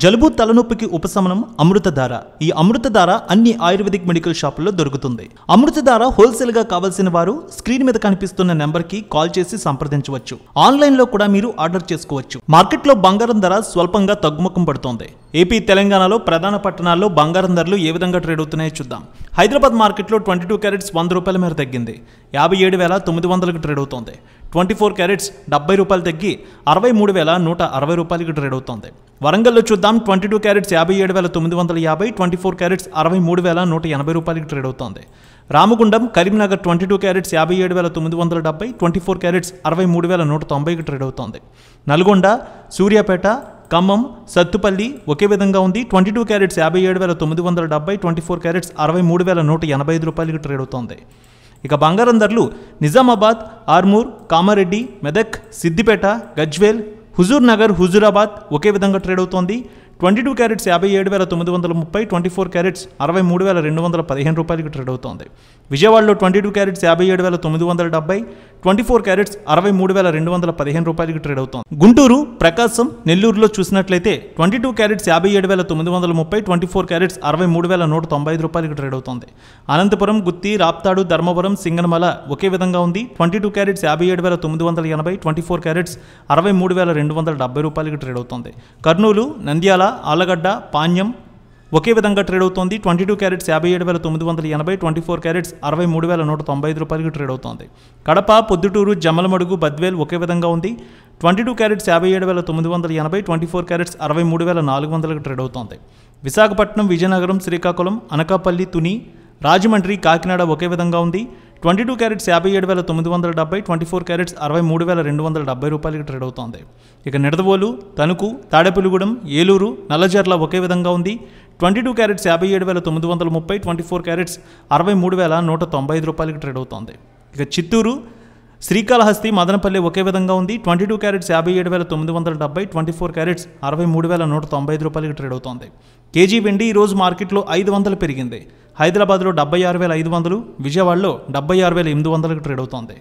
జలుబు తలనొప్పికి ఉపశమనం అమృతధార. ఈ అమృతధార అన్ని ఆయుర్వేదిక్ మెడికల్ షాపుల్లో దొరుకుతుంది. అమృతధార హోల్సేల్ గా కావాల్సిన వారు స్క్రీన్ మీద కనిపిస్తున్న నెంబర్ కి కాల్ చేసి సంప్రదించవచ్చు. ఆన్లైన్ లో కూడా మీరు ఆర్డర్ చేసుకోవచ్చు. మార్కెట్ లో బంగారం ధర స్వల్పంగా తగ్గుముఖం పడుతోంది. ఏపీ, తెలంగాణలో ప్రధాన పట్టణాల్లో బంగారం ధరలు ఏ విధంగా ట్రేడ్ అవుతున్నాయో చూద్దాం. హైదరాబాద్ మార్కెట్లో 22 క్యారెట్స్ 100 రూపాయల మేర తగ్గింది. 57,900కి ట్రేడ్ అవుతోంది. 24 క్యారెట్స్ 70 రూపాయలు తగ్గి 63,160 రూపాయలకి ట్రేడ్ అవుతోంది. వరంగల్లో చూద్దాం. 22 క్యారెట్స్ 57,950, 24 క్యారెట్స్ 63,180 రూపాయలకి ట్రేడ్ అవుతోంది. రామగుండం, కరీంనగర్ 22 క్యారెట్స్ 57,970, 24 క్యారెట్స్ 63,190కి ట్రేడ్ అవుతోంది. నల్గొండ, సూర్యాపేట, ఖమ్మం, సత్తుపల్లి ఒకే విధంగా ఉంది. 22 క్యారెట్స్ 57,970, 24 క్యారెట్స్ 63,185 రూపాయలకి ట్రేడ్ అవుతోంది. ఇక బంగారం ధరలు నిజామాబాద్, ఆర్మూర్, కామారెడ్డి, మెదక్, సిద్దిపేట, గజ్వేల్, హుజూర్ నగర్, హుజూరాబాద్ ఒకే విధంగా ట్రేడ్ అవుతోంది. 22 క్యారెట్స్ 57,930, 24 క్యారెట్స్ 63,215 రూపాయలకి ట్రేడ్ అవుతోంది. విజయవాడలో 22 క్యారెట్స్ 57,970, 24 క్యారెట్స్ 63,215 రూపాయలకి ట్రేడ్ అవుతోంది. గుంటూరు, ప్రకాశం, నెల్లూరులో చూసినట్లయితే 22 క్యారెట్స్ 57,930, 24 క్యారెట్స్ 63,195 రూపాయలకి ట్రేడ్ అవుతోంది. అనంతపురం, గుత్తి, రాప్తాడు, ధర్మవరం, సింగనమల ఒకే విధంగా ఉంది. 22 క్యారెట్స్ 57,980, 24 క్యారెట్స్ 63,270 రూపాయలకి ట్రేడ్ అవుతోంది. కర్నూలు, నంద్యాల, ఆలగడ్డ, పాణ్యం ఒకే విధంగా ట్రేడ్ అవుతోంది. 22 క్యారెట్స్ 57,980, 24 క్యారెట్స్ 63,195 రూపాయలకి ట్రేడ్ అవుతోంది. కడప, పొద్దుటూరు, జమ్మలమడుగు, బద్వేల్ ఒకే విధంగా ఉంది. 22 క్యారెట్స్ 57,980, 24 క్యారెట్స్ 63,400కి ట్రేడ్ అవుతోంది. విశాఖపట్నం, విజయనగరం, శ్రీకాకుళం, అనకాపల్లి, తుని, రాజమండ్రి, కాకినాడ ఒకే విధంగా ఉంది. 22 క్యారెట్స్ 57,970, 24 క్యారెట్స్ 63,270 రూపాయలకి ట్రేడ్ అవుతోంది. ఇక నిడదవోలు, తణుకు, తాడేపల్లిగూడెం, ఏలూరు, నల్లజర్ల ఒకే విధంగా ఉంది. 22 క్యారెట్స్ 57,930, 24 క్యారెట్స్ 63,195 రూపాయలకి ట్రేడ్ అవుతోంది. ఇక చిత్తూరు, శ్రీకాళహస్తి, మదనపల్లి ఒకే విధంగా ఉంది. 22 క్యారెట్స్ 57,970, 24 క్యారెట్స్ 63,195 రూపాయలకి ట్రేడ్ అవుతోంది. కేజీ వెండి ఈరోజు మార్కెట్లో 500 పెరిగింది. హైదరాబాద్లో 76,500, విజయవాడలో 76,800కి ట్రేడ్ అవుతోంది.